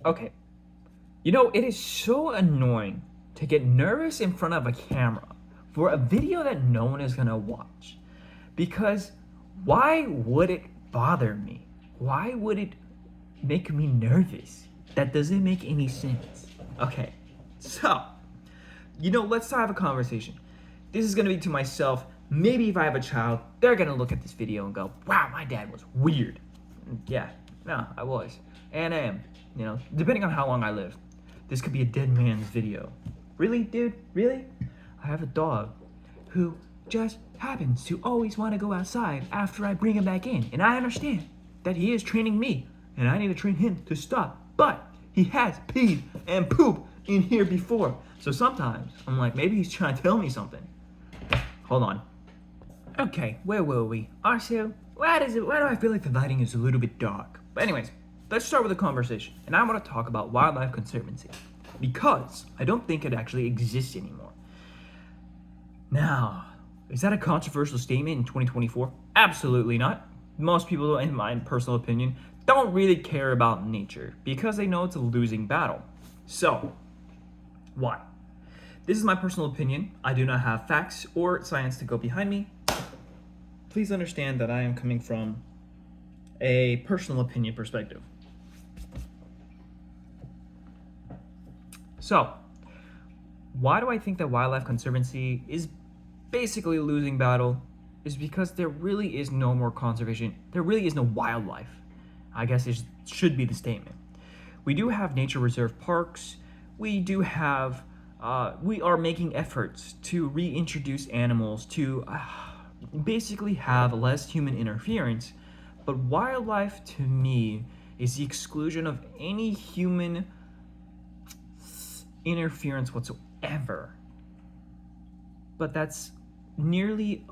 Okay. You know, it is so annoying to get nervous in front of a camera for a video that no one is gonna watch. Because why would it bother me? Why would it make me nervous? That doesn't make any sense. Okay, so, let's have a conversation. This is gonna be to myself. Maybe if I have a child, they're gonna look at this video and go, wow, my dad was weird. Yeah, no, I was. And I am, depending on how long I live. This could be a dead man's video. Really, dude? Really? I have a dog who just happens to always want to go outside after I bring him back in. And I understand that he is training me, and I need to train him to stop. But he has peed and pooped in here before. So sometimes I'm like, maybe he's trying to tell me something. Hold on. Okay, where were we? Also, why do I feel like the lighting is a little bit dark? But anyways, let's start with a conversation. And I want to talk about Wildlife Conservancy. Because I don't think it actually exists anymore. Now, is that a controversial statement in 2024? Absolutely not. Most people, in my personal opinion, don't really care about nature because they know it's a losing battle. So, why? This is my personal opinion. I do not have facts or science to go behind me. Please understand that I am coming from a personal opinion perspective. So, why do I think that Wildlife Conservancy is basically a losing battle? Is because there really is no more conservation. There really is no wildlife. I guess it should be the statement. We do have nature reserve parks. We do have, we are making efforts to reintroduce animals to basically have less human interference. But wildlife to me is the exclusion of any human interference whatsoever. But that's nearly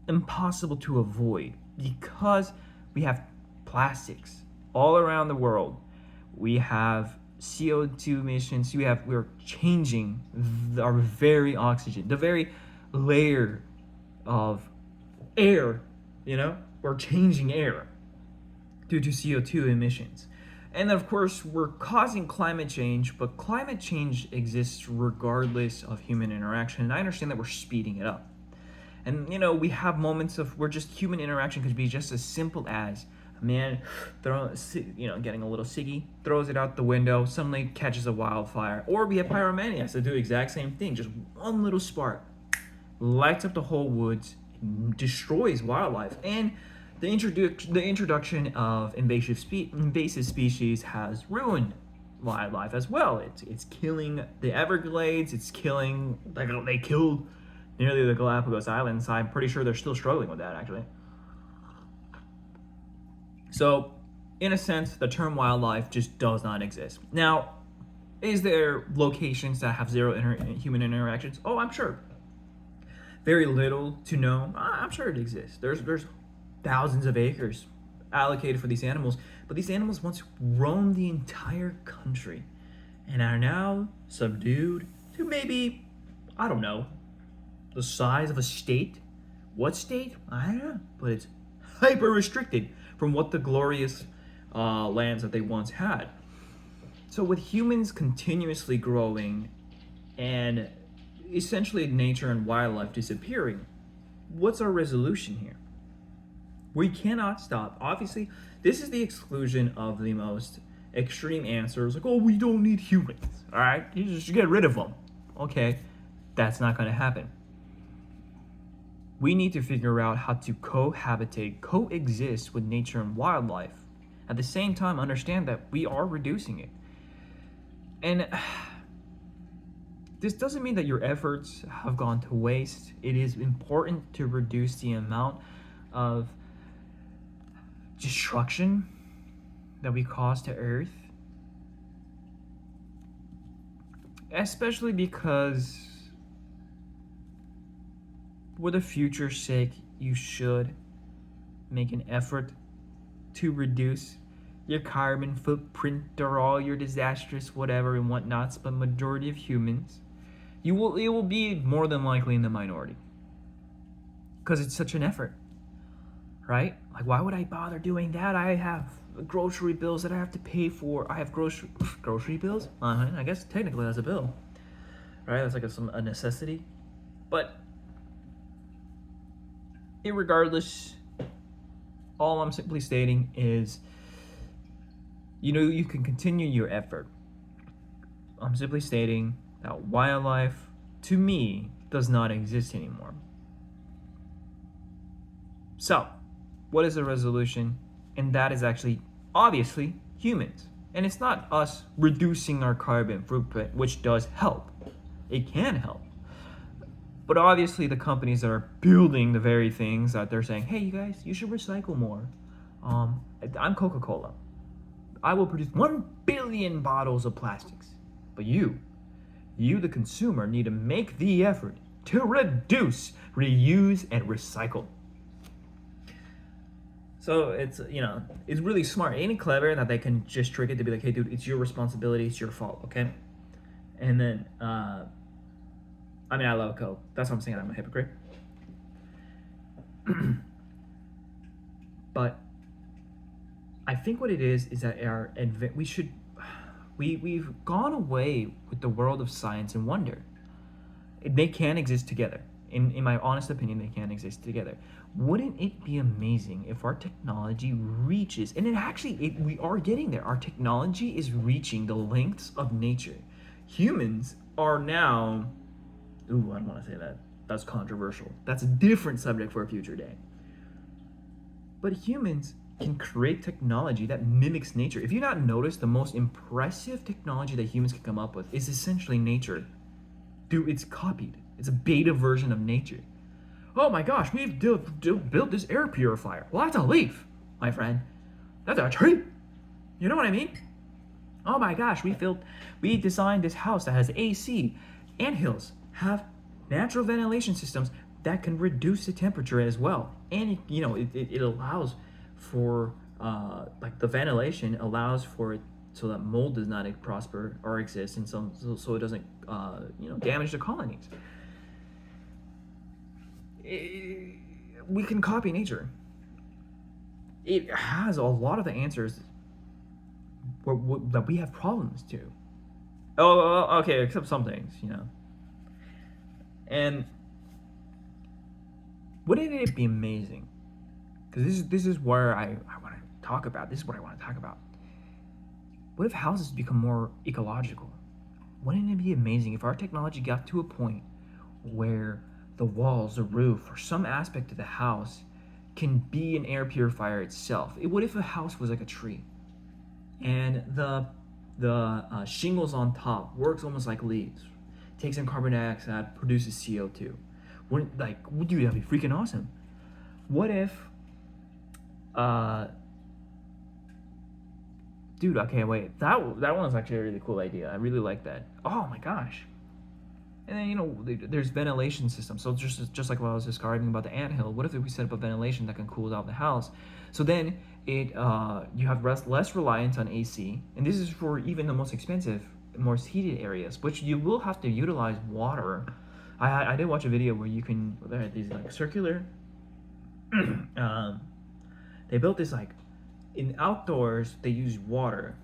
impossible to avoid because we have plastics all around the world. We have CO2 emissions. We're changing our very oxygen, the very layer of air, we're changing air due to CO2 emissions. And then, of course, we're causing climate change, but climate change exists regardless of human interaction. And I understand that we're speeding it up. And, we have moments of where just human interaction could be just as simple as a man getting a little ciggy, throws it out the window, suddenly catches a wildfire. Or we have pyromaniacs that do the exact same thing. Just one little spark lights up the whole woods, destroys wildlife. And the introduction of invasive species has ruined wildlife as well. It's killing the Everglades. It's killing, they killed nearly the Galapagos Islands. I'm pretty sure they're still struggling with that, actually. So, in a sense, the term wildlife just does not exist. Now, is there locations that have zero human interactions? Oh, I'm sure. Very little to no. I'm sure it exists. There's thousands of acres allocated for these animals, but these animals once roamed the entire country and are now subdued to maybe, I don't know, the size of a state. What state? I don't know, but it's hyper restricted from what the glorious lands that they once had. So with humans continuously growing and essentially nature and wildlife disappearing, what's our resolution here? We cannot stop. Obviously, this is the exclusion of the most extreme answers. Like, oh, we don't need humans. All right, you just get rid of them. Okay, that's not going to happen. We need to figure out how to coexist with nature and wildlife. At the same time, understand that we are reducing it. And this doesn't mean that your efforts have gone to waste. It is important to reduce the amount of destruction that we cause to Earth, especially because for the future's sake, you should make an effort to reduce your carbon footprint or all your disastrous whatever and whatnots. But majority of humans, it will be more than likely in the minority because it's such an effort. right? Like, why would I bother doing that? I have grocery bills that I have to pay for. I have grocery bills. I guess technically that's a bill, right? That's like a necessity. But irregardless, all I'm simply stating is, you can continue your effort. I'm simply stating that wildlife, to me, does not exist anymore. So, what is the resolution? And that is actually, obviously, humans. And it's not us reducing our carbon footprint, which does help. It can help. But obviously, the companies that are building the very things that they're saying, hey, you guys, you should recycle more. I'm Coca Cola. I will produce 1 billion bottles of plastics. But you, the consumer, need to make the effort to reduce, reuse, and recycle. So it's really smart. Ain't it clever that they can just trick it to be like, hey, dude, it's your responsibility, it's your fault, okay? And then, I love Coke. That's what I'm saying. I'm a hypocrite. But I think what it is that we've gone away with the world of science and wonder. They can exist together. In my honest opinion, they can exist together. Wouldn't it be amazing if our technology reaches, and we are getting there. Our technology is reaching the lengths of nature. Humans are now, I don't want to say that. That's controversial. That's a different subject for a future day. But humans can create technology that mimics nature. If you not notice, the most impressive technology that humans can come up with is essentially nature. Dude, it's copied. It's a beta version of nature. Oh my gosh, we've built this air purifier. Well, that's a leaf, my friend. That's a tree. You know what I mean? Oh my gosh, we designed this house that has AC. Anthills have natural ventilation systems that can reduce the temperature as well. And it allows for like the ventilation allows for it so that mold does not prosper or exist, and so it doesn't damage the colonies. We can copy nature. It has a lot of the answers that we have problems to. Oh, okay, except some things. And wouldn't it be amazing? Because this is where I want to talk about. This is what I want to talk about. What if houses become more ecological? Wouldn't it be amazing if our technology got to a point where the walls, the roof, or some aspect of the house can be an air purifier itself? What if a house was like a tree, and the shingles on top works almost like leaves, takes in carbon dioxide, produces CO2? Dude, that'd be freaking awesome. What if, dude, okay, wait, that one's actually a really cool idea. I really like that. Oh my gosh. And then there's ventilation systems. So just like what I was describing about the anthill, what if we set up a ventilation that can cool out the house? So then you have less reliance on AC, and this is for even the most expensive, most heated areas, which you will have to utilize water. I did watch a video where there are these like circular. They built this like in outdoors. They use water,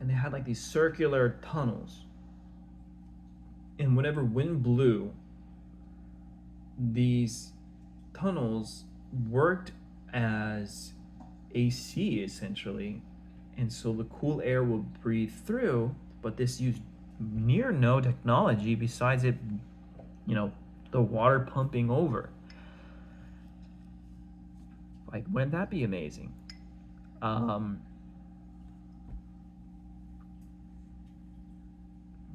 and they had like these circular tunnels. And whenever wind blew, these tunnels worked as AC essentially, and so the cool air would breathe through. But this used near no technology besides it, the water pumping over. Like, wouldn't that be amazing?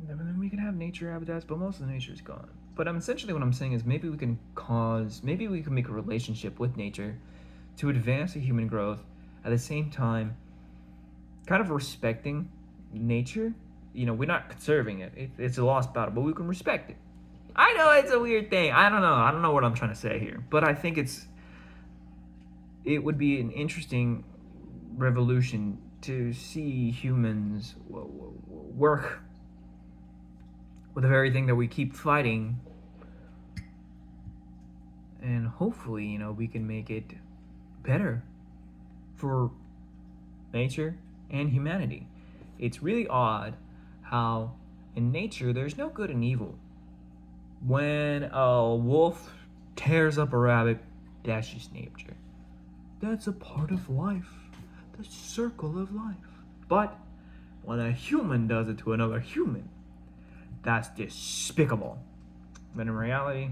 Then we can have nature habitats, but most of the nature is gone. But essentially what I'm saying is maybe we can make a relationship with nature to advance the human growth, at the same time kind of respecting nature. We're not conserving it. It's a lost battle, but we can respect it. I know it's a weird thing. I don't know what I'm trying to say here, but I think it would be an interesting revolution to see humans work with the very thing that we keep fighting, and hopefully we can make it better for nature and humanity. It's really odd how in nature there's no good and evil. When a wolf tears up a rabbit, that's just nature. That's a part of life, the circle of life. But when a human does it to another human, that's despicable. But in reality,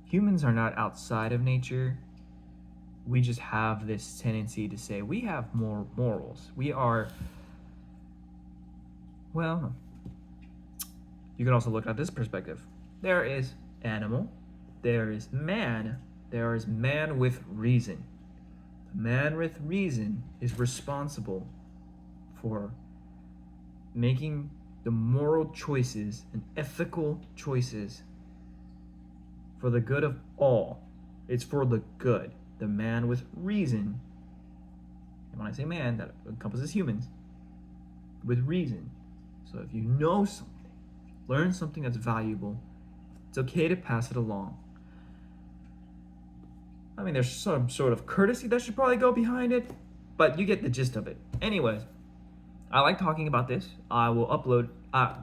humans are not outside of nature. We just have this tendency to say we have more morals. We are, well, you can also look at this perspective. There is animal, there is man, there is man with reason. The man with reason is responsible for making the moral choices and ethical choices for the good of all. It's for the good. The man with reason, and when I say man, that encompasses humans, with reason. So if you know something, learn something that's valuable, it's okay to pass it along. I mean, there's some sort of courtesy that should probably go behind it, but you get the gist of it. Anyways, I like talking about this. I will upload. I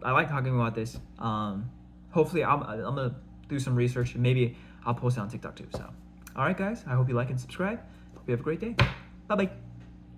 like talking about this. Hopefully, I'm gonna do some research and maybe I'll post it on TikTok too. So, all right, guys. I hope you like and subscribe. Hope you have a great day. Bye bye.